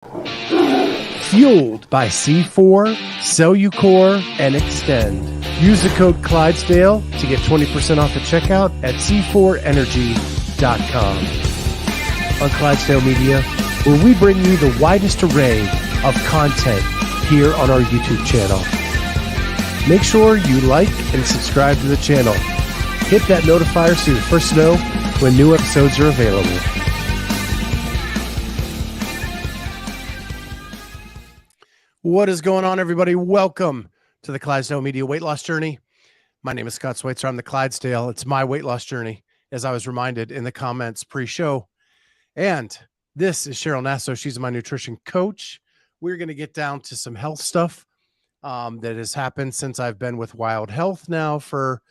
Fueled by C4, Cellucor, and Extend. Use the code Clydesdale to get 20% off at checkout at c4energy.com. On Clydesdale Media, where we bring you the widest array of content here on our YouTube channel. Make sure you like and subscribe to the channel. Hit that notifier so you're first to know when new episodes are available. What is going on, everybody? Welcome to the Clydesdale Media Weight Loss Journey. My name is Scott Schweitzer. I'm the Clydesdale. It's my weight loss journey, as I was reminded in the comments pre-show. And this is Cheryl Nasso. She's my nutrition coach. We're going to get down to some health stuff that has happened since I've been with Wild Health now for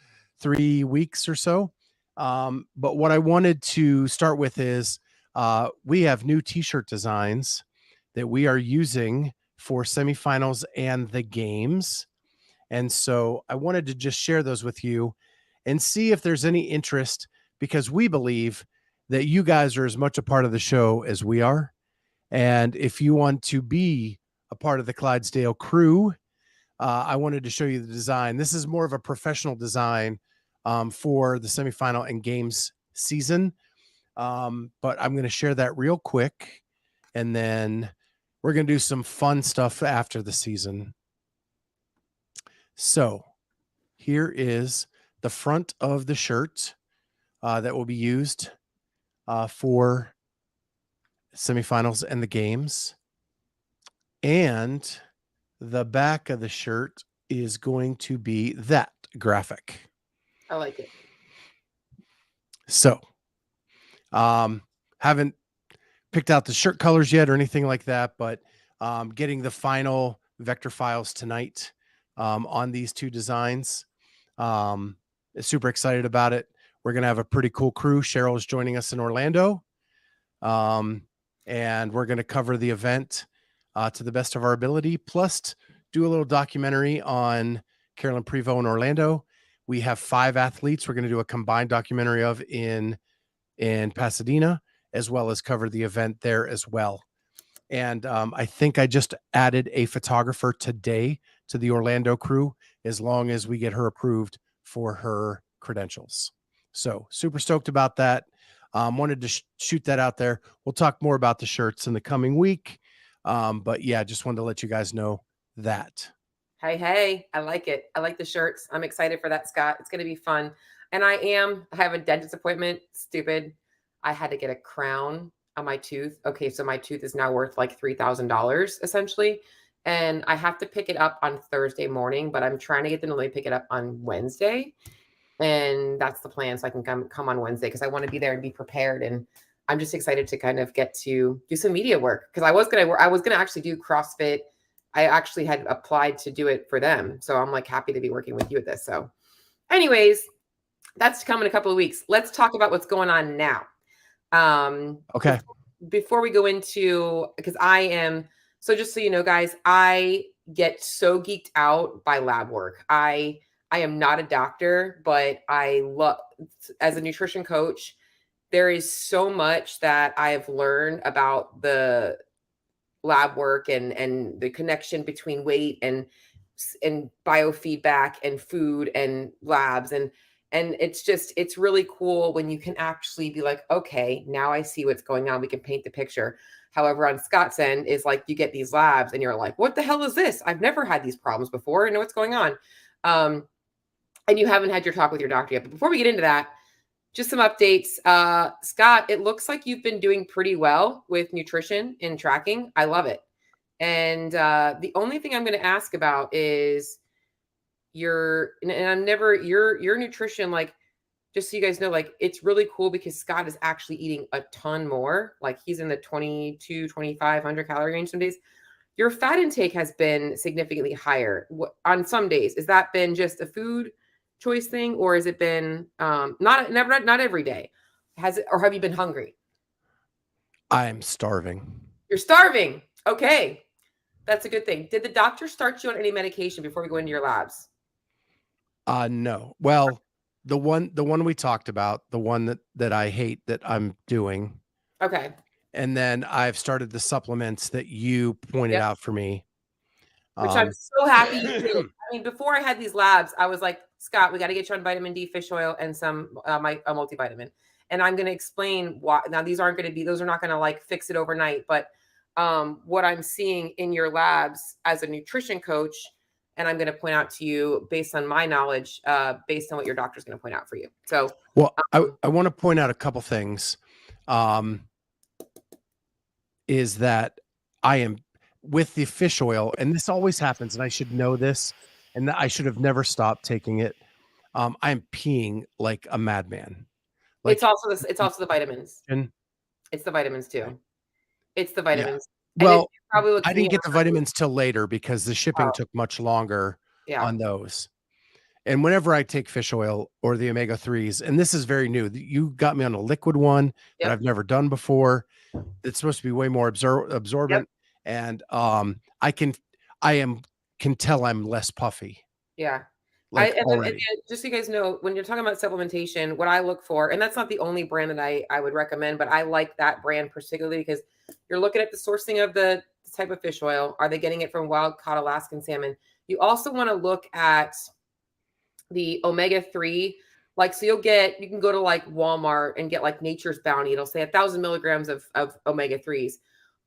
3 weeks or so. But what I wanted to start with is we have new t-shirt designs that we are using for semifinals and the games. And so I wanted to just share those with you and see if there's any interest, because we believe that you guys are as much a part of the show as we are. And if you want to be a part of the Clydesdale crew, I wanted to show you the design. This is more of a professional design for the semifinal and games season. But I'm going to share that real quick, and then we're going to do some fun stuff after the season. So here is the front of the shirt that will be used for semifinals and the games. And the back of the shirt is going to be that graphic. I like it. So, haven't picked out the shirt colors yet or anything like that, but getting the final vector files tonight on these two designs. Super excited about it. We're going to have a pretty cool crew. Cheryl is joining us in Orlando. And we're going to cover the event to the best of our ability, plus do a little documentary on Carolyn Prevost in Orlando. We have 5 athletes we're going to do a combined documentary of in Pasadena, as well as cover the event there as well. And I think I just added a photographer today to the Orlando crew, as long as we get her approved for her credentials. So super stoked about that. Wanted to shoot that out there. We'll talk more about the shirts in the coming week. But yeah, just wanted to let you guys know that. Hey, I like it. I like the shirts. I'm excited for that, Scott. It's going to be fun. And I have a dentist appointment. Stupid. I had to get a crown on my tooth. Okay, so my tooth is now worth like $3,000 essentially. And I have to pick it up on Thursday morning, but I'm trying to get them to let me pick it up on Wednesday. And that's the plan. So I can come on Wednesday, because I want to be there and be prepared. And I'm just excited to kind of get to do some media work, because I was going to actually do CrossFit. I actually had applied to do it for them. So I'm like happy to be working with you with this. So anyways, that's to come in a couple of weeks. Let's talk about what's going on now. Okay. Before we go into, because so just so you know, guys, I get so geeked out by lab work. I am not a doctor, but I love, as a nutrition coach, there is so much that I have learned about the lab work and the connection between weight and biofeedback and food and labs. And it's really cool when you can actually be like, okay, now I see what's going on. We can paint the picture. However, on Scott's end is like, you get these labs and you're like, what the hell is this? I've never had these problems before. I know what's going on. And you haven't had your talk with your doctor yet. But before we get into that, just some updates. Scott, it looks like you've been doing pretty well with nutrition and tracking. I love it. And the only thing I'm going to ask about is your nutrition, like, just so you guys know, like, it's really cool because Scott is actually eating a ton more. Like, he's in the 2,500 calorie range some days. Your fat intake has been significantly higher on some days. Has that been just a food choice thing, or has it been not every day? Has it, or have you been hungry? I'm starving. You're starving. Okay. That's a good thing. Did the doctor start you on any medication before we go into your labs? No. Well, the one we talked about, the one that I hate that I'm doing. Okay. And then I've started the supplements that you pointed out for me. Which I'm so happy you did. I mean, before I had these labs, I was like, Scott, we got to get you on vitamin D, fish oil, and some a multivitamin. And I'm going to explain why. Now, those are not going to like fix it overnight. But what I'm seeing in your labs as a nutrition coach, and I'm going to point out to you based on my knowledge, based on what your doctor's going to point out for you. So, well, I want to point out a couple things. Is that I am with the fish oil, and this always happens, and I should know this, and I should have never stopped taking it. I'm peeing like a madman. Like it's also the vitamins. It's the vitamins too. It's the vitamins. Yeah. Well, probably I didn't get the vitamins till later because the shipping took much longer on those. And whenever I take fish oil or the omega-3s, and this is very new, you got me on a liquid one that I've never done before. It's supposed to be way more absorbent. And I can tell I'm less puffy. Yeah. Like and just so you guys know, when you're talking about supplementation, what I look for, and that's not the only brand that I would recommend, but I like that brand particularly because you're looking at the sourcing of the type of fish oil. Are they getting it from wild caught Alaskan salmon? You also want to look at the omega-3. Like, so you can go to like Walmart and get like Nature's Bounty. It'll say 1,000 milligrams of omega-3s.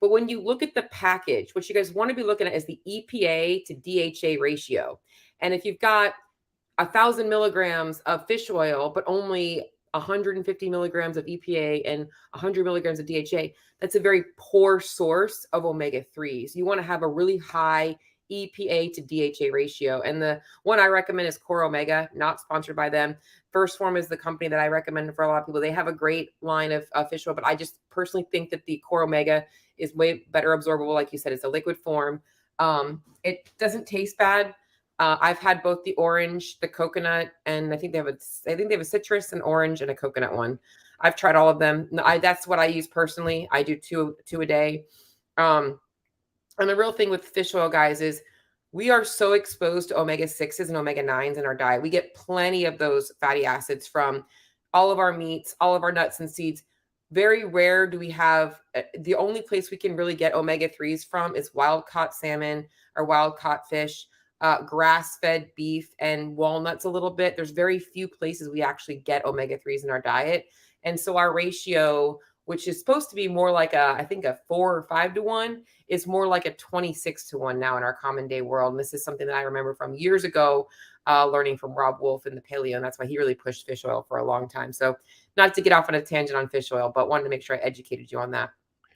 But when you look at the package, what you guys want to be looking at is the EPA to DHA ratio. And if you've got 1,000 milligrams of fish oil, but only 150 milligrams of EPA and 100 milligrams of DHA, that's a very poor source of omega-3s. You want to have a really high EPA to DHA ratio. And the one I recommend is Core Omega, not sponsored by them. First Form is the company that I recommend for a lot of people. They have a great line of fish oil, but I just personally think that the Core Omega is way better absorbable. Like you said, it's a liquid form. It doesn't taste bad. I've had both the orange, the coconut, and I think they have a citrus, an orange, and a coconut one. I've tried all of them. That's what I use personally. I do two a day. And the real thing with fish oil, guys, is we are so exposed to omega-6s and omega-9s in our diet. We get plenty of those fatty acids from all of our meats, all of our nuts and seeds. Very rare do we have, the only place we can really get omega-3s from is wild-caught salmon or wild-caught fish, grass-fed beef, and walnuts a little bit. There's very few places we actually get omega-3s in our diet. And so our ratio, which is supposed to be more like I think a 4 or 5 to 1, is more like a 26 to 1 now in our common day world. And this is something that I remember from years ago, learning from Rob Wolf in the paleo. And that's why he really pushed fish oil for a long time. So not to get off on a tangent on fish oil, but wanted to make sure I educated you on that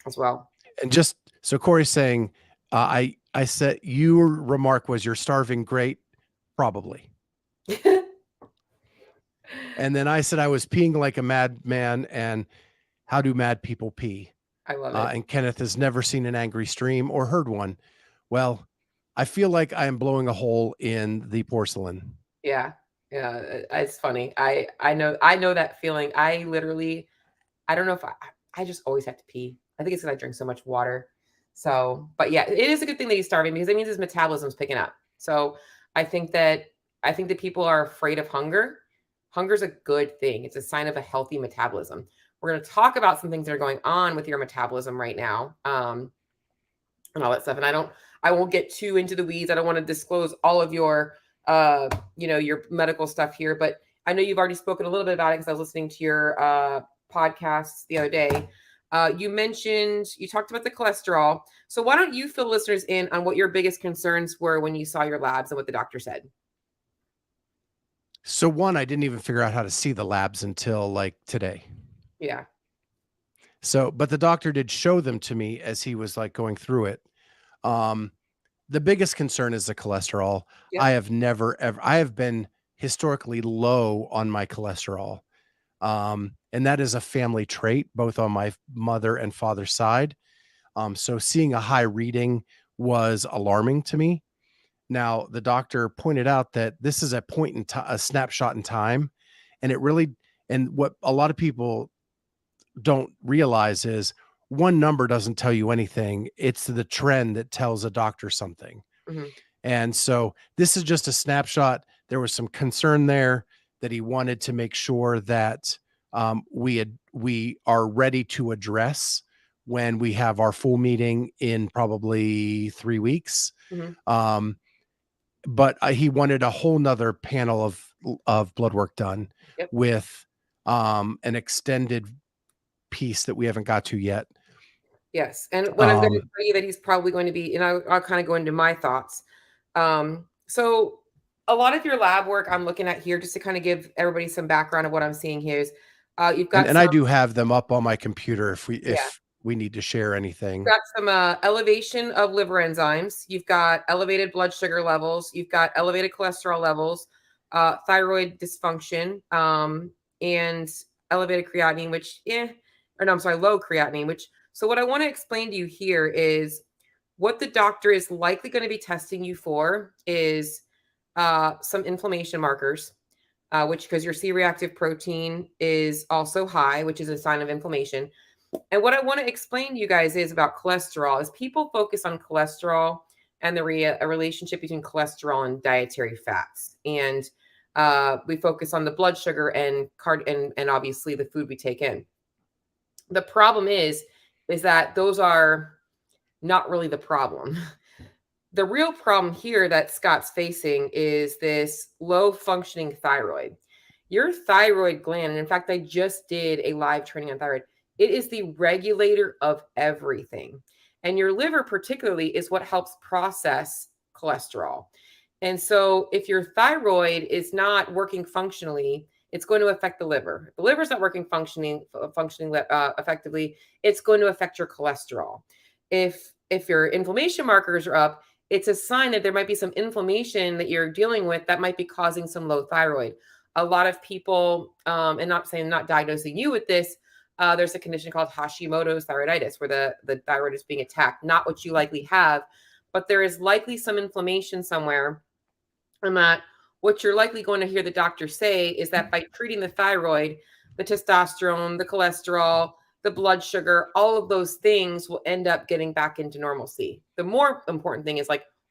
as well. And just so Corey's saying, I said your remark was you're starving great, probably. And then I said I was peeing like a madman, and how do mad people pee? I love it. And Kenneth has never seen an angry stream or heard one. Well, I feel like I am blowing a hole in the porcelain. Yeah. Yeah. It's funny. I know that feeling. I don't know if I just always have to pee. I think it's because I drink so much water. So, but yeah, it is a good thing that he's starving because it means his metabolism's picking up. So I think that people are afraid of hunger. Hunger's a good thing. It's a sign of a healthy metabolism. We're going to talk about some things that are going on with your metabolism right now, and all that stuff. And I won't get too into the weeds. I don't want to disclose all of your, your medical stuff here, but I know you've already spoken a little bit about it because I was listening to your podcasts the other day. You talked about the cholesterol. So why don't you fill listeners in on what your biggest concerns were when you saw your labs and what the doctor said? So one, I didn't even figure out how to see the labs until like today. Yeah. So, but the doctor did show them to me as he was like going through it. The biggest concern is the cholesterol. Yep. I have been historically low on my cholesterol. And that is a family trait, both on my mother and father's side. So seeing a high reading was alarming to me. Now, the doctor pointed out that this is a point in time, a snapshot in time. And what a lot of people don't realize is one number doesn't tell you anything. It's the trend that tells a doctor something. Mm-hmm. And so this is just a snapshot. There was some concern there that he wanted to make sure that we are ready to address when we have our full meeting in probably 3 weeks. But he wanted a whole nother panel of blood work done with an extended piece that we haven't got to yet. Yes. And what I'm going to tell you that he's probably going to be, and I'll kind of go into my thoughts. So a lot of your lab work I'm looking at here, just to kind of give everybody some background of what I'm seeing here, is you've got and I do have them up on my computer if we need to share anything. You've got some elevation of liver enzymes. You've got elevated blood sugar levels. You've got elevated cholesterol levels, thyroid dysfunction, and elevated creatinine, low creatinine, so what I want to explain to you here is what the doctor is likely going to be testing you for is some inflammation markers, because your C-reactive protein is also high, which is a sign of inflammation. And what I want to explain to you guys is about cholesterol is people focus on cholesterol and the relationship between cholesterol and dietary fats. And we focus on the blood sugar and obviously the food we take in. The problem is that those are not really the problem. The real problem here that Scott's facing is this low functioning thyroid. Your thyroid gland, and in fact, I just did a live training on thyroid. It is the regulator of everything. And your liver particularly is what helps process cholesterol. And so if your thyroid is not working functionally, it's going to affect the liver. If the liver's not working functioning effectively, it's going to affect your cholesterol. If your inflammation markers are up, it's a sign that there might be some inflammation that you're dealing with that might be causing some low thyroid. A lot of people, and not diagnosing you with this, there's a condition called Hashimoto's thyroiditis where the thyroid is being attacked, not what you likely have, but there is likely some inflammation somewhere. And that what you're likely going to hear the doctor say is that by treating the thyroid, the testosterone, the cholesterol, the blood sugar, all of those things will end up getting back into normalcy. The more important thing is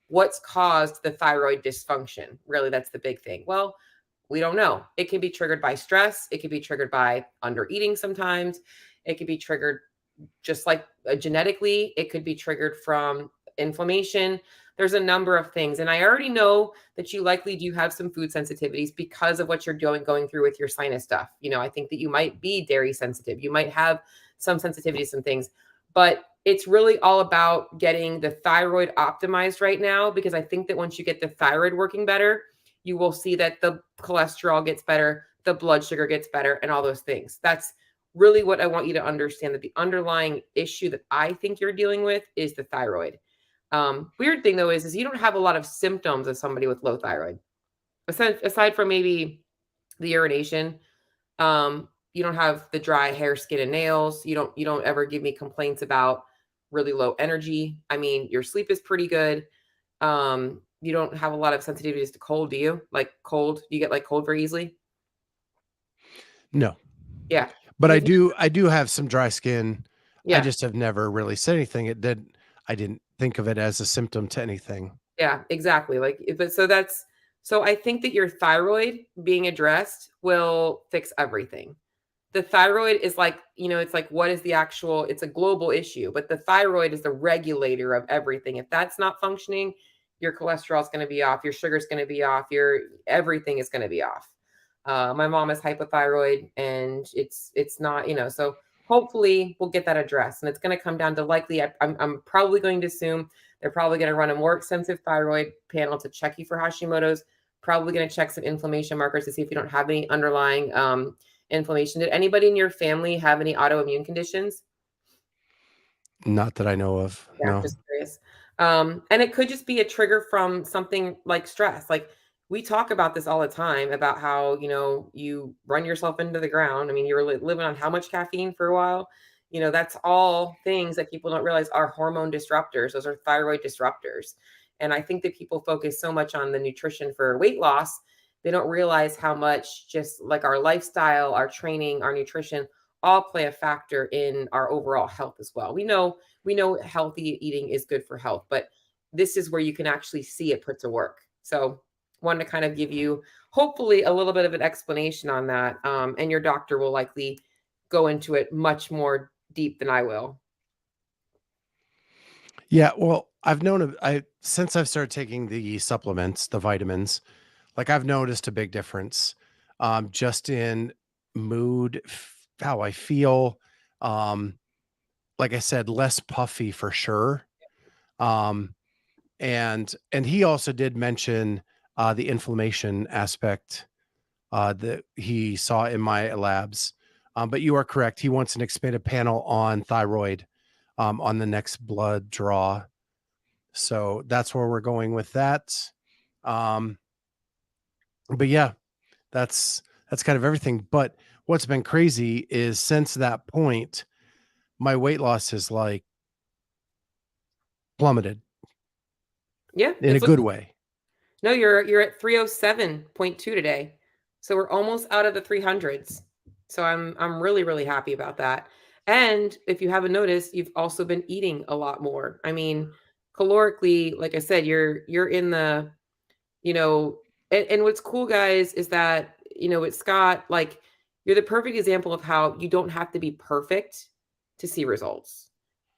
what's caused the thyroid dysfunction? Really, that's the big thing. Well, we don't know. It can be triggered by stress. It can be triggered by under eating sometimes. It could be triggered just genetically. It could be triggered from inflammation. There's a number of things. And I already know that you likely do have some food sensitivities because of what you're going through with your sinus stuff. I think that you might be dairy sensitive. You might have some sensitivity to some things, but it's really all about getting the thyroid optimized right now, because I think that once you get the thyroid working better, you will see that the cholesterol gets better, the blood sugar gets better, and all those things. That's really what I want you to understand, that the underlying issue that I think you're dealing with is the thyroid. Weird thing though is you don't have a lot of symptoms of somebody with low thyroid. Aside from maybe the urination, you don't have the dry hair, skin, and nails. You don't ever give me complaints about really low energy. I mean, your sleep is pretty good. You don't have a lot of sensitivities to cold, do you? Do you get cold very easily? No. Yeah. But I do have some dry skin. Yeah. I just have never really said anything. I didn't think of it as a symptom to anything. Yeah, exactly. So I think that your thyroid being addressed will fix everything. The thyroid is it's a global issue, but the thyroid is the regulator of everything. If that's not functioning, your cholesterol is going to be off, your sugar is going to be off, everything is going to be off. My mom is hypothyroid and it's not, so hopefully we'll get that addressed. And it's going to come down to likely, I'm probably going to assume they're probably going to run a more extensive thyroid panel to check you for Hashimoto's, probably going to check some inflammation markers to see if you don't have any underlying inflammation. Did anybody in your family have any autoimmune conditions? Not that I know of. Yeah, no. just curious. And it could just be a trigger from something like stress. We talk about this all the time about how, you run yourself into the ground. I mean, you're living on how much caffeine for a while? That's all things that people don't realize are hormone disruptors. Those are thyroid disruptors. And I think that people focus so much on the nutrition for weight loss. They don't realize how much just our lifestyle, our training, our nutrition all play a factor in our overall health as well. We know healthy eating is good for health, but this is where you can actually see it put to work. So wanted to kind of give you hopefully a little bit of an explanation on that. And your doctor will likely go into it much more deep than I will. Yeah, well, I've known since I've started taking the supplements, the vitamins, like I've noticed a big difference just in mood, how I feel. Um, like I said, less puffy for sure. Um, and he also did mention the inflammation aspect that he saw in my labs. But you are correct. He wants an expanded panel on thyroid on the next blood draw. So that's where we're going with that. Um, but yeah, that's kind of everything. But what's been crazy is since that point, my weight loss has like plummeted Yeah, in a it's good looking. way. No, you're at 307.2 today. So we're almost out of the 300s. So I'm really really happy about that. And if you haven't noticed, you've also been eating a lot more. I mean, calorically, like I said, you're in the, you know, and what's cool guys is that, with Scott, like you're the perfect example of how you don't have to be perfect to see results.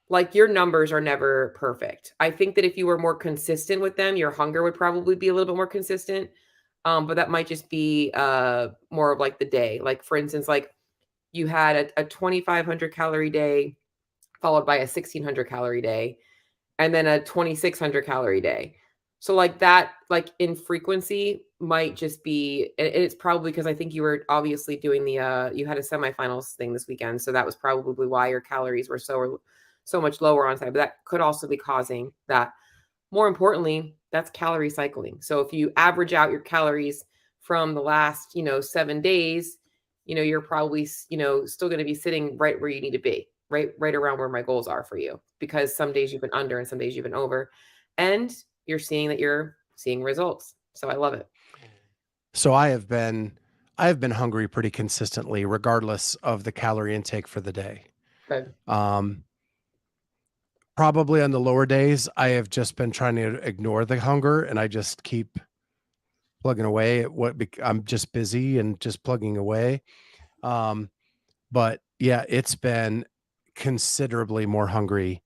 Like your numbers are never perfect. I think that if you were more consistent with them, your hunger would probably be a little bit more consistent. But that might just be more of like the day. Like for instance, like you had a 2,500 calorie day followed by a 1,600 calorie day, and then a 2,600 calorie day. So like that, like in frequency might just be, and it's probably because I think you were obviously doing you had a semifinals thing this weekend. So that was probably why your calories were so much lower on side, but that could also be causing that. More importantly, that's calorie cycling. So if you average out your calories from the last, 7 days, you're probably, still going to be sitting right where you need to be, right around where my goals are for you, because some days you've been under and some days you've been over, and you're seeing that you're seeing results. So I love it. So I have been hungry pretty consistently, regardless of the calorie intake for the day. Good. Um, Probably on the lower days, I have just been trying to ignore the hunger and I just keep plugging away at I'm just busy and just plugging away. Um, but yeah, it's been considerably more hungry.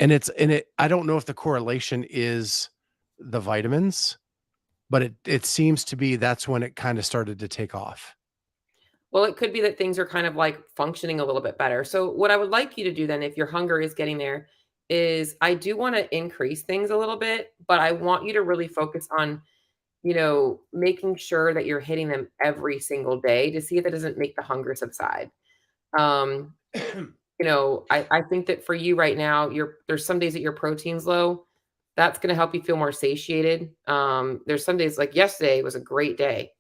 I don't know if the correlation is the vitamins, but it seems to be that's when it kind of started to take off. Well, it could be that things are kind of like functioning a little bit better. So, what I would like you to do then, if your hunger is getting there, is I do want to increase things a little bit, but I want you to really focus on, making sure that you're hitting them every single day to see if it doesn't make the hunger subside. Um, I think that for you right now, there's some days that your protein's low. That's going to help you feel more satiated. There's some days like yesterday was a great day.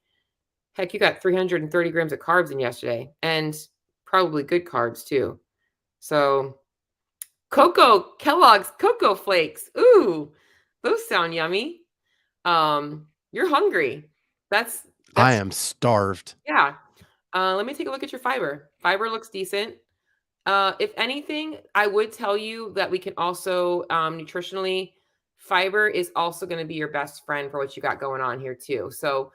Heck, you got 330 grams of carbs in yesterday, and probably good carbs too. So, Kellogg's Cocoa Flakes. Ooh, those sound yummy. You're hungry. That's I that's am starved. yeah. Let me take a look at your fiber. Fiber looks decent. If anything, I would tell you that we can also nutritionally, fiber is also going to be your best friend for what you got going on here too. So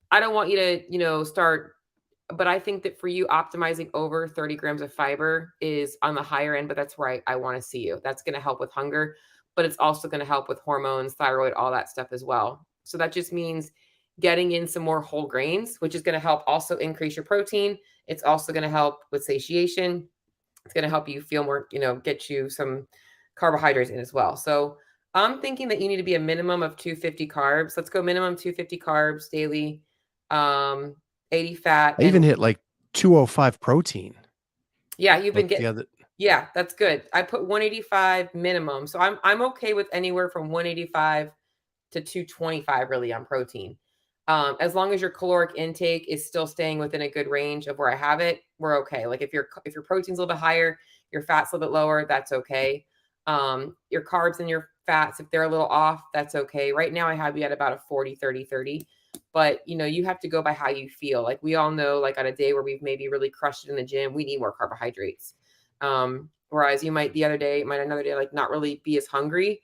I don't want you to, start, but I think that for you, optimizing over 30 grams of fiber is on the higher end, but that's where I want to see you. That's going to help with hunger, but it's also going to help with hormones, thyroid, all that stuff as well. So that just means getting in some more whole grains, which is going to help also increase your protein. It's also going to help with satiation. It's going to help you feel more, get you some carbohydrates in as well. So I'm thinking that you need to be a minimum of 250 carbs. Let's go minimum 250 carbs daily, um, 80 fat. I even And hit like 205 protein. yeah, you've been Like the getting, other yeah, that's good. I put 185 minimum. So I'm okay with anywhere from 185 to 225 really on protein. As long as your caloric intake is still staying within a good range of where I have it, we're okay. Like if your protein's a little bit higher, your fat's a little bit lower, that's okay. Your carbs and your fats, if they're a little off, that's okay. Right now I have you at about a 40, 30, 30. But you have to go by how you feel. Like we all know, like on a day where we've maybe really crushed it in the gym, we need more carbohydrates. Whereas you might another day like not really be as hungry.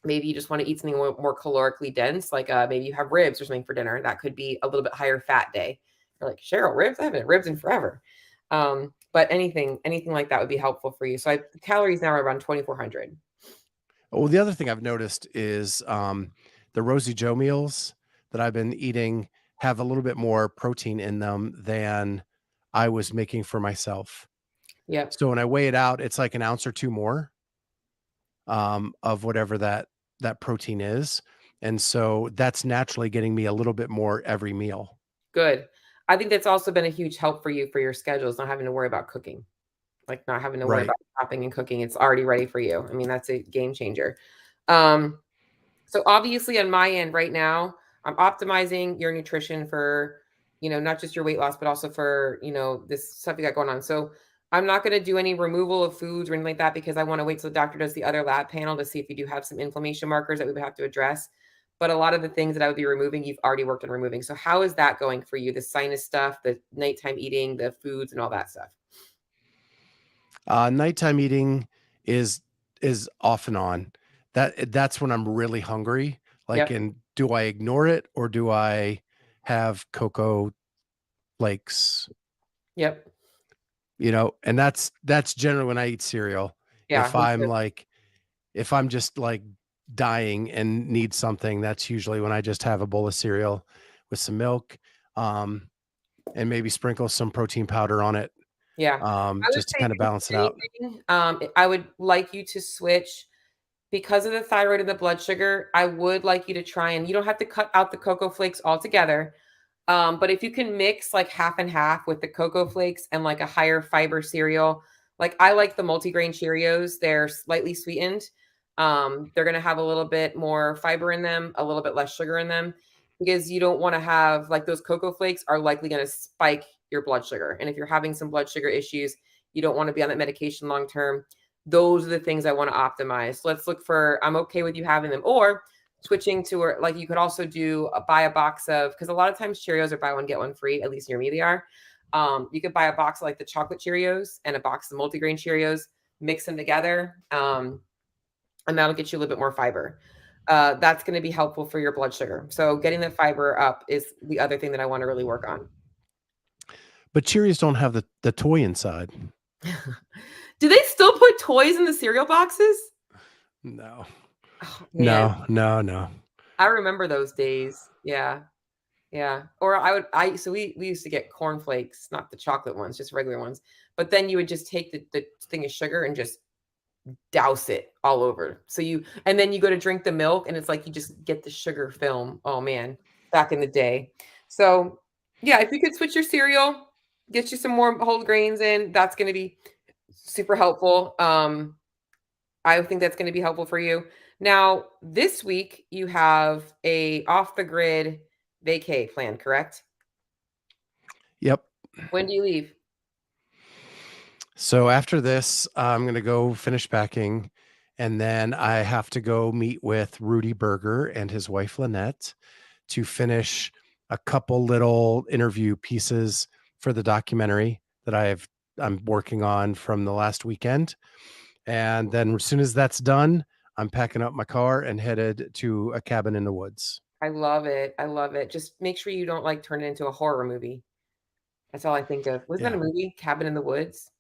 Maybe you just want to eat something more calorically dense, like maybe you have ribs or something for dinner. That could be a little bit higher fat day. You're like, Cheryl, ribs? I haven't had ribs in forever. but anything like that would be helpful for you. So calories now are around 2,400. Well, the other thing I've noticed is the Rosie Joe meals that I've been eating have a little bit more protein in them than I was making for myself. Yep. So when I weigh it out, it's like an ounce or two more of whatever that protein is. And so that's naturally getting me a little bit more every meal. Good. I think that's also been a huge help for you for your schedules, not having to worry about cooking, like not having to worry Right. about chopping and cooking. It's already ready for you. I mean, that's a game changer. Um, So obviously on my end right now, I'm optimizing your nutrition for, not just your weight loss, but also for, this stuff you got going on. So I'm not going to do any removal of foods or anything like that because I want to wait till the doctor does the other lab panel to see if you do have some inflammation markers that we would have to address. But a lot of the things that I would be removing, you've already worked on removing. So how is that going for you? The sinus stuff, the nighttime eating, the foods and all that stuff. Nighttime eating is off and on. That's when I'm really hungry. Like, Yep. and do I ignore it or do I have cocoa flakes? Yep. And that's generally when I eat cereal. Yeah. If I'm just like dying and need something, that's usually when I just have a bowl of cereal with some milk, and maybe sprinkle some protein powder on it, Yeah. I would just to say kind of if you balance it do out. anything, I would like you to switch because of the thyroid and the blood sugar. I would like you to try, and you don't have to cut out the cocoa flakes altogether. But if you can mix like half and half with the cocoa flakes and like a higher fiber cereal, like I like the multigrain Cheerios, they're slightly sweetened. They're going to have a little bit more fiber in them, a little bit less sugar in them, because you don't want to have like those cocoa flakes are likely going to spike your blood sugar. And if you're having some blood sugar issues, you don't want to be on that medication long term. Those are the things I want to optimize. So let's look for, I'm okay with you having them, or switching to, or like you could also do buy a box of, because a lot of times Cheerios are buy one get one free, at least near me they are. You could buy a box of like the chocolate Cheerios and a box of multigrain Cheerios, mix them together, and that'll get you a little bit more fiber. That's going to be helpful for your blood sugar. So getting the fiber up is the other thing that I want to really work on. But Cheerios don't have the toy inside. Do they still put toys in the cereal boxes? No. Oh, man. No. I remember those days. Yeah. Yeah. Or so we used to get cornflakes, not the chocolate ones, just regular ones. But then you would just take the thing of sugar and just douse it all over. And then you go to drink the milk and it's like you just get the sugar film. Oh man, back in the day. So yeah, if you could switch your cereal, get you some more whole grains in, that's going to be super helpful. I think that's going to be helpful for you. Now, this week you have a off the grid vacay plan, correct? Yep. When do you leave? So after this, I'm going to go finish packing, and then I have to go meet with Rudy Berger and his wife Lynette to finish a couple little interview pieces for the documentary that I'm working on from the last weekend. And then as soon as that's done, I'm packing up my car and headed to a cabin in the woods. I love it. I love it. Just make sure you don't like turn it into a horror movie. That's all I think of. Wasn't that Yeah. a movie? Cabin in the Woods?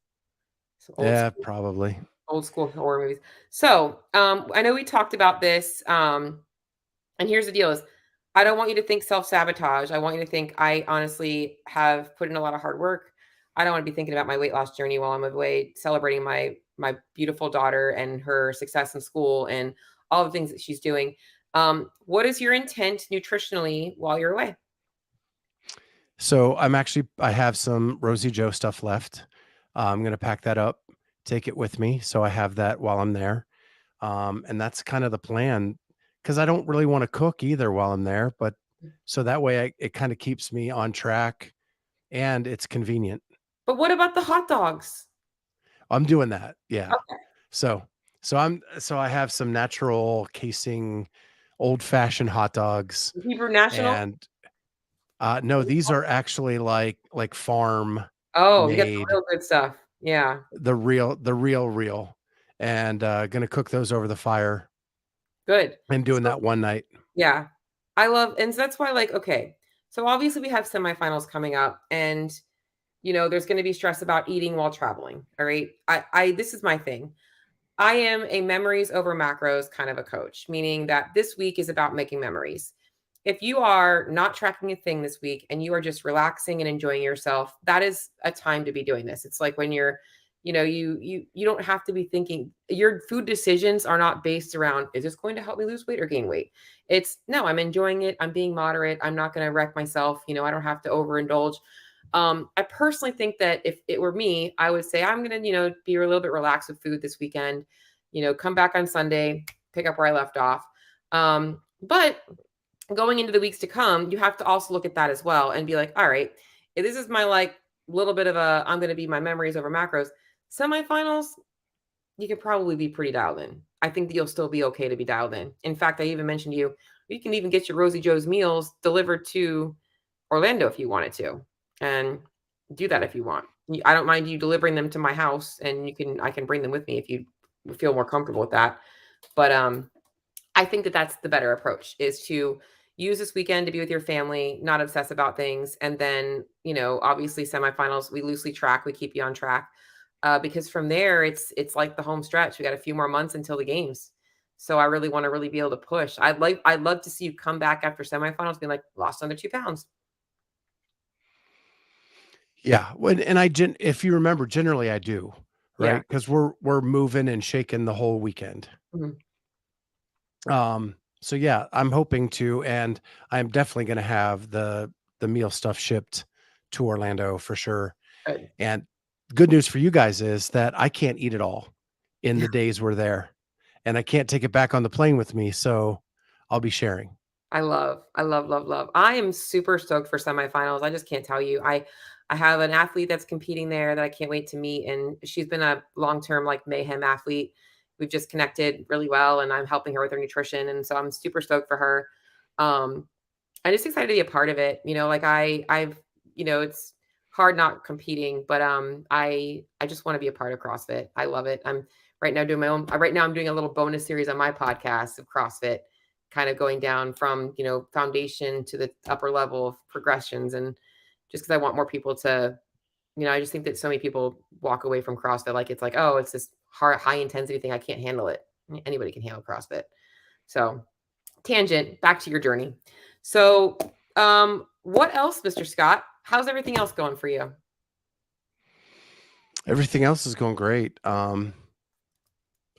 Some Yeah, probably. old school horror movies. So, I know we talked about this. And here's the deal is I don't want you to think self-sabotage. I want you to think I honestly have put in a lot of hard work. I don't want to be thinking about my weight loss journey while I'm away celebrating my beautiful daughter and her success in school and all the things that she's doing. What is your intent nutritionally while you're away? So I have some Rosie Joe stuff left. I'm going to pack that up, take it with me. So I have that while I'm there. And that's kind of the plan, because I don't really want to cook either while I'm there. But so that way it kind of keeps me on track and it's convenient. But what about the hot dogs? I'm doing that. Yeah. Okay. So, so I have some natural casing, old fashioned hot dogs, Hebrew National? and no, these are actually like farm Oh, you got the made, real good stuff. Yeah, the real, and gonna cook those over the fire good. and doing So that one night. yeah. I love, and so that's why, like, okay. So obviously we have semifinals coming up, and there's going to be stress about eating while traveling. All right. This is my thing. I am a memories over macros kind of a coach, meaning that this week is about making memories. If you are not tracking a thing this week and you are just relaxing and enjoying yourself, that is a time to be doing this. It's like when you're, you don't have to be thinking. Your food decisions are not based around, is this going to help me lose weight or gain weight? It's no, I'm enjoying it. I'm being moderate. I'm not going to wreck myself. I don't have to overindulge. I personally think that if it were me, I would say I'm going to, be a little bit relaxed with food this weekend, come back on Sunday, pick up where I left off. But going into the weeks to come, you have to also look at that as well and be like, all right, if this is my like little bit of I'm going to be my memories over macros. Semifinals, you could probably be pretty dialed in. I think that you'll still be okay to be dialed in. In fact, I even mentioned to you can even get your Rosie Joe's meals delivered to Orlando if you wanted to, and do that if you want. I don't mind you delivering them to my house, and I can bring them with me if you feel more comfortable with that. But I think that that's the better approach, is to use this weekend to be with your family, not obsess about things. And then, obviously semifinals, we loosely track, we keep you on track. Because from there, it's like the home stretch. We got a few more months until the games. So I really want to really be able to push. I'd love to see you come back after semifinals being like, lost under 2 pounds. Yeah. If you remember, generally I do, Yeah. right? Because we're moving and shaking the whole weekend. Mhm. So yeah, I'm hoping to, and I'm definitely going to have the meal stuff shipped to Orlando for sure. Good. And good news for you guys is that I can't eat it all in the days we're there, and I can't take it back on the plane with me. So I'll be sharing. I love, love, love. I am super stoked for semifinals. I just can't tell you. I have an athlete that's competing there that I can't wait to meet, and she's been a long-term like mayhem athlete. We've just connected really well, and I'm helping her with her nutrition, and so I'm super stoked for her. Um, I'm just excited to be a part of it. Like I've, it's hard not competing, but I just want to be a part of CrossFit. I love it. I'm right now doing my own. Right now, I'm doing a little bonus series on my podcast of CrossFit, kind of going down from foundation to the upper level of progressions, and just because I want more people to, I just think that so many people walk away from CrossFit like it's like, oh, it's this high intensity thing. I can't handle it. Anybody can handle CrossFit. So tangent, back to your journey. So, what else, Mr. Scott? How's everything else going for you? Everything else is going great. I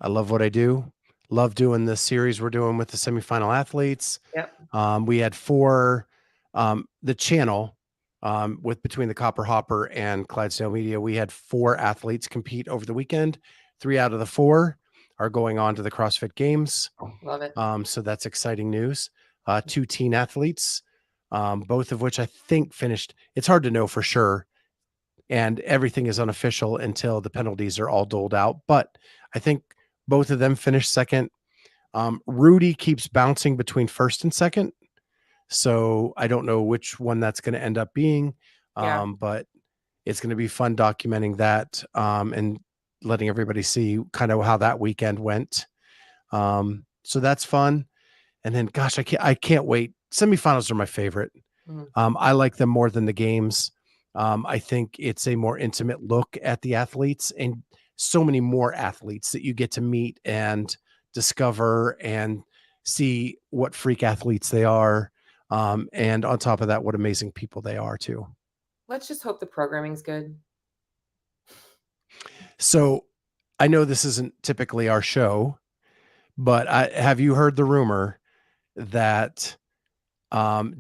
love what I do. Love doing this series we're doing with the semifinal athletes. Yep. We had 4, the channel, with between the Copper Hopper and Clydesdale Media, we had 4 athletes compete over the weekend. 3 out of the 4 are going on to the CrossFit Games. Love it. So that's exciting news. 2 teen athletes, both of which I think finished. It's hard to know for sure, and everything is unofficial until the penalties are all doled out. But I think both of them finished second. Rudy keeps bouncing between first and second, so I don't know which one that's going to end up being. Yeah. But it's going to be fun documenting that, and letting everybody see kind of how that weekend went. So that's fun. And then, gosh, I can't wait. Semifinals are my favorite. Mhm. I like them more than the games. I think it's a more intimate look at the athletes, and so many more athletes that you get to meet and discover and see what freak athletes they are. And on top of that, what amazing people they are too. Let's just hope the programming's good. So I know this isn't typically our show, but have you heard the rumor that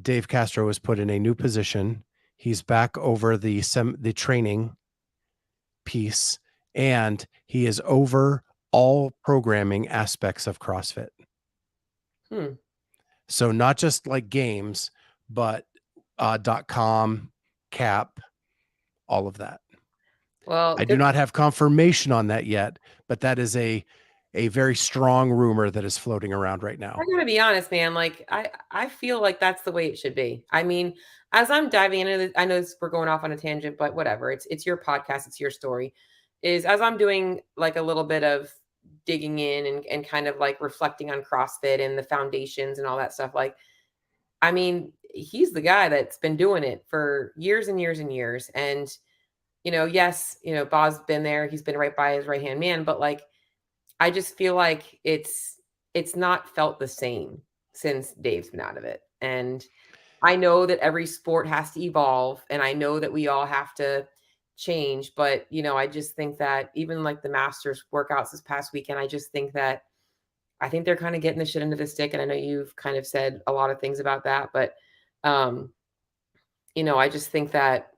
Dave Castro was put in a new position? He's back over the training piece, and he is over all programming aspects of CrossFit. Hmm. So not just like games, but .com, cap, all of that. Well, I do good. not have confirmation on that yet, but that is a very strong rumor that is floating around right now. I gotta be honest, man. Like I feel like that's the way it should be. I mean, as I'm diving into this, I know we're going off on a tangent, but whatever. It's your podcast, it's your story. Is as I'm doing like a little bit of digging in and kind of like reflecting on CrossFit and the foundations and all that stuff. Like, I mean, he's the guy that's been doing it for years and years and years. And yes, Bob's been there. He's been right by his right-hand man, but like I just feel like it's not felt the same since Dave's been out of it. And I know that every sport has to evolve and I know that we all have to change, but I just think that even like the Masters workouts this past weekend, I think they're kind of getting the shit into the stick. And I know you've kind of said a lot of things about that, but um, I just think that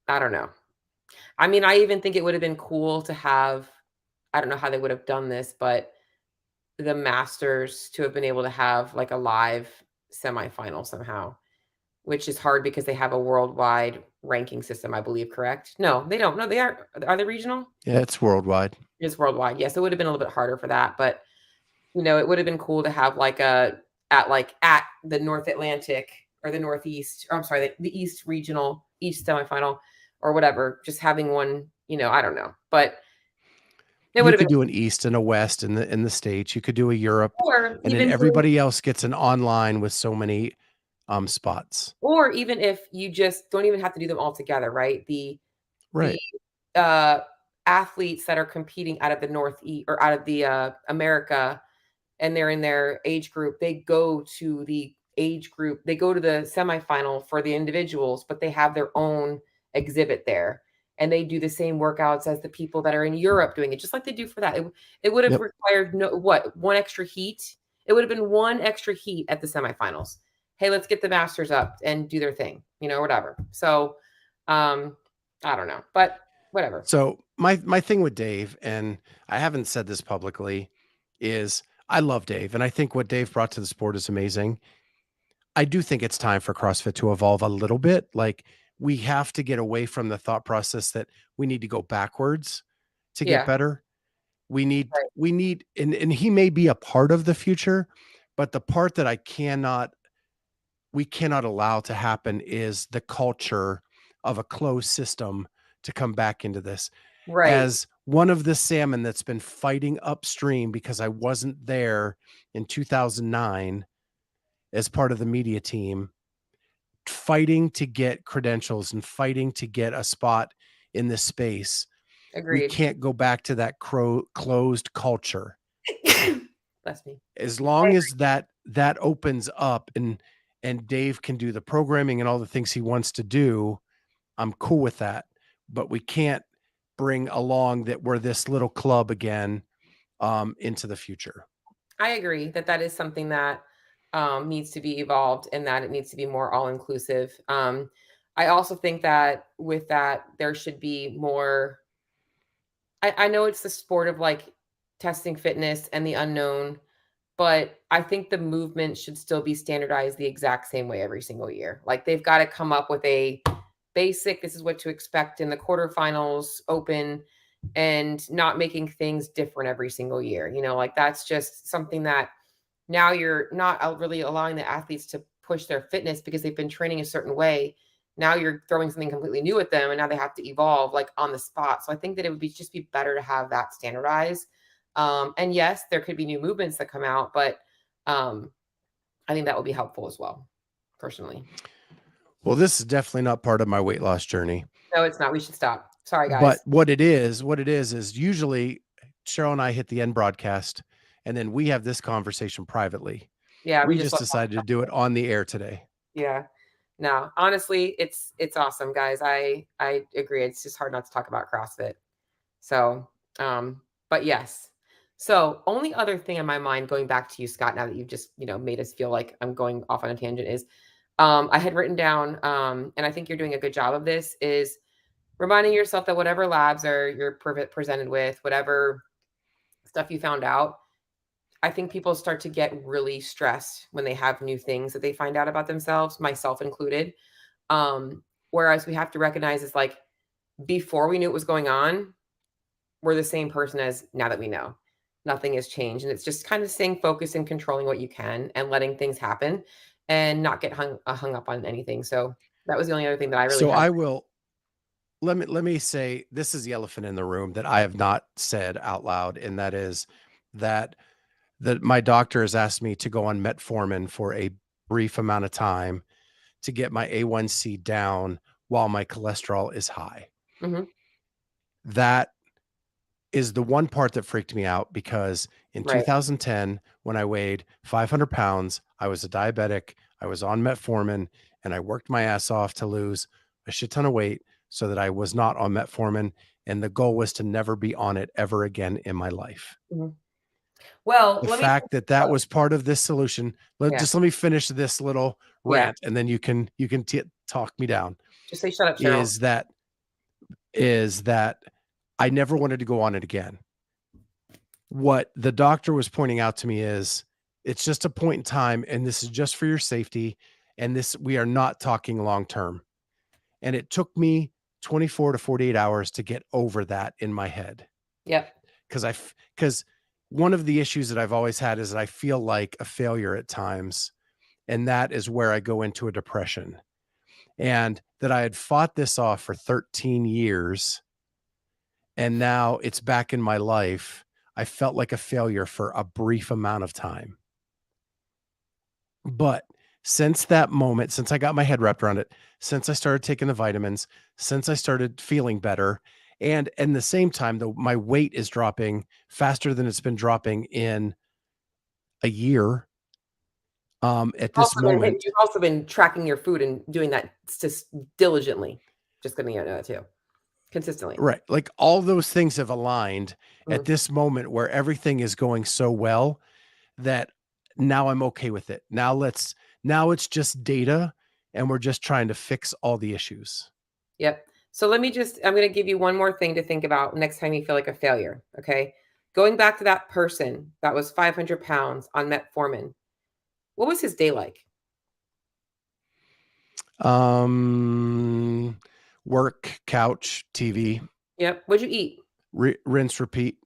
I don't know. I mean, I even think it would have been cool to have, I don't know how they would have done this, but the Masters to have been able to have like a live semifinal somehow, which is hard because they have a worldwide ranking system, I believe, correct? No, they don't. No, they are they regional? Yeah, it's worldwide. It's worldwide. Yes, it would have been a little bit harder for that, but it would have been cool to have like at the North Atlantic or the Northeast, or I'm sorry, the East regional, East semifinal or whatever, just having one, I don't know. But it would You have could been do an East and a West in the States. You could do a Europe, or and then even everybody else gets an online with so many spots. or even if you just don't even have to do them all together, right? The Right. uh athletes that are competing out of the Northeast or out of the America and they're in their age group, they go to the age group, they go to the semifinal for the individuals, but they have their own exhibit there. And they do the same workouts as the people that are in Europe doing it, just like they do for that. It would have Yep. required one extra heat. It would have been one extra heat at the semifinals. Hey, let's get the masters up and do their thing, whatever. So I don't know, but whatever. So my thing with Dave, and I haven't said this publicly, is I love Dave, and I think what Dave brought to the sport is amazing. I do think it's time for CrossFit to evolve a little bit. Like we have to get away from the thought process that we need to go backwards to get Yeah, better. We need right, we need and he may be a part of the future, but the part that we cannot allow to happen is the culture of a closed system to come back into this. right. As one of the salmon that's been fighting upstream because I wasn't there in 2009 as part of the media team, fighting to get credentials and fighting to get a spot in this space. We Agreed. can't go back to that closed culture. Bless me. As I long agree. as that opens up and Dave can do the programming and all the things he wants to do, I'm cool with that. But we can't bring along that we're this little club again into the future. I agree that that is something that needs to be evolved and that it needs to be more all inclusive. I also think that with that, there should be more. I know it's the sport of like testing fitness and the unknown, but I think the movement should still be standardized the exact same way every single year. Like they've got to come up with a basic, this is what to expect in the quarterfinals, open, and not making things different every single year. Like that's just something that now you're not really allowing the athletes to push their fitness because they've been training a certain way. Now you're throwing something completely new at them and now they have to evolve like on the spot. So I think that it would just be better to have that standardized. And yes, there could be new movements that come out, but um, I think that would be helpful as well, personally. Well, this is definitely not part of my weight loss journey. No, it's not. We should stop. Sorry, But guys. what it is usually Cheryl and I hit the end broadcast and then we have this conversation privately. Yeah, we We just just love decided to do it on the air today. yeah. No, honestly, it's awesome, guys. I agree. It's just hard not to talk about CrossFit. So, but yes. So, only other thing in my mind, going back to you, Scott, now that you've just made us feel like I'm going off on a tangent, is I had written down, and I think you're doing a good job of this, is reminding yourself that whatever labs are you're presented with, whatever stuff you found out, I think people start to get really stressed when they have new things that they find out about themselves, myself included. Whereas we have to recognize is like before we knew what was going on, we're the same person as now that we know. Nothing has changed. And it's just kind of staying focused and controlling what you can and letting things happen and not get hung up on anything. So that was the only other thing that I really So had. I will let me say this is the elephant in the room that I have not said out loud, and that is that my doctor has asked me to go on metformin for a brief amount of time to get my A1C down while my cholesterol is high. Mhm. that is the one part that freaked me out, because in Right. 2010, when I weighed 500 pounds, I was a diabetic, I was on metformin, and I worked my ass off to lose a shit ton of weight so that I was not on metformin. And the goal was to never be on it ever again in my life. Mhm. Well, The let me fact that that was part of this solution, yeah, just let me finish this little yeah. rant, and then you can talk me down, Just say, "Shut up, Cheryl." is that I never wanted to go on it again. What the doctor was pointing out to me is, it's just a point in time, and this is just for your safety, and we are not talking long term. And it took me 24 to 48 hours to get over that in my head. Yep. Because one of the issues that I've always had is that I feel like a failure at times, and that is where I go into a depression. And that I had fought this off for 13 years, and now it's back in my life. I felt like a failure for a brief amount of time. But since that moment, since I got my head wrapped around it, since I started taking the vitamins, since I started feeling better, and in the same time, though, my weight is dropping faster than it's been dropping in a year. At this moment, You've also been tracking your food and doing that just diligently. Just gonna know that too, consistently. right? Like, all those things have aligned at Mhm. this moment where everything is going so well that now I'm okay with it. Now it's just data, and we're just trying to fix all the issues. Yep. So I'm going to give you one more thing to think about next time you feel like a failure. Okay. Going back to that person that was 500 pounds on metformin, what was his day like? Um, Work, couch, TV, Yep. What'd you eat? rinse, repeat.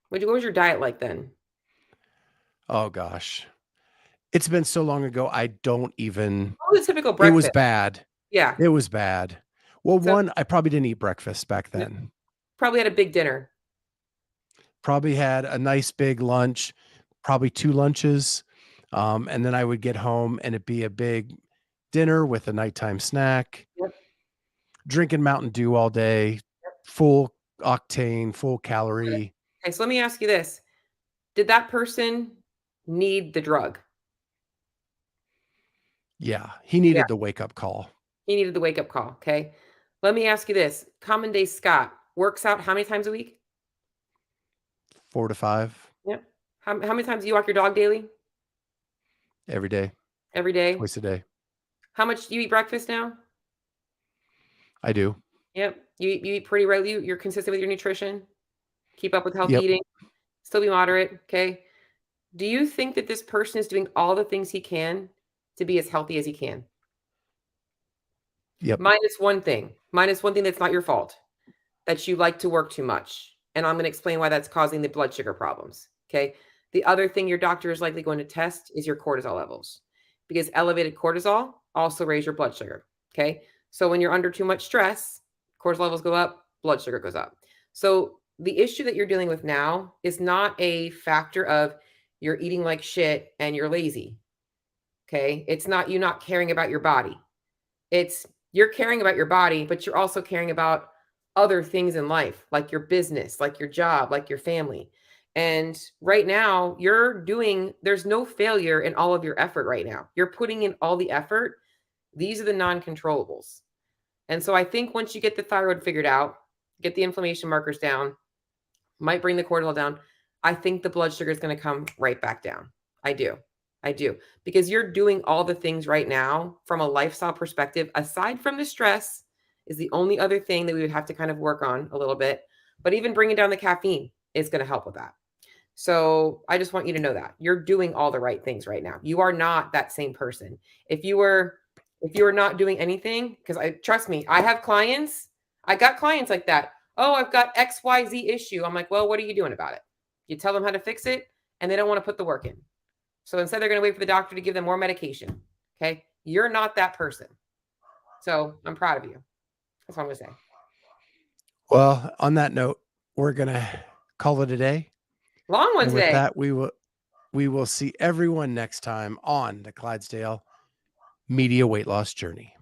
What was your diet like then? Oh gosh. It's been so long ago. I don't even, What was a typical it was breakfast? bad. Yeah. It was bad. Well, So one, I probably didn't eat breakfast back no, then. probably had a big dinner. Probably had a nice big lunch, probably 2 lunches. And then I would get home and it'd be a big dinner with a nighttime snack, Yep. drinking Mountain Dew all day, full octane, full calorie. Okay. So let me ask you this. Did that person need the drug? Yeah, he Yeah. needed the wake up call. He needed the wake up call. Okay. Let me ask you this. Common day Scott works out how many times a week? 4 to 5 Yep. How many times do you walk your dog daily? every day, Every day? twice a day. How much do you eat breakfast now? I do. Yep. You eat pretty regularly. You're consistent with your nutrition. Keep up with healthy Yep. eating. Still be moderate. Okay. Do you think that this person is doing all the things he can to be as healthy as he can? Yep. Minus one thing that's not your fault, that you like to work too much. And I'm going to explain why that's causing the blood sugar problems. Okay. The other thing your doctor is likely going to test is your cortisol levels, because elevated cortisol also raise your blood sugar. Okay. So when you're under too much stress, cortisol levels go up, blood sugar goes up. So the issue that you're dealing with now is not a factor of you're eating like shit and you're lazy. Okay. It's not you not caring about your body. It's you're caring about your body, but you're also caring about other things in life, like your business, like your job, like your family. And right now, there's no failure in all of your effort right now. You're putting in all the effort. These are the non controllables. And so I think once you get the thyroid figured out, get the inflammation markers down, might bring the cortisol down, I think the blood sugar is going to come right back down. I do. I do. Because you're doing all the things right now from a lifestyle perspective, aside from the stress, is the only other thing that we would have to kind of work on a little bit. But even bringing down the caffeine is going to help with that. So I just want you to know that you're doing all the right things right now. You are not that same person. If you were not doing anything, because I trust me, I got clients like that. Oh, I've got XYZ issue. I'm like, well, what are you doing about it? You tell them how to fix it, and they don't want to put the work in. So instead, they're going to wait for the doctor to give them more medication. Okay. You're not that person. So I'm proud of you. That's what I'm going to say. Well, on that note, we're gonna call it a day. Long one And with today. that, we will see everyone next time on the Clydesdale Media Weight Loss Journey.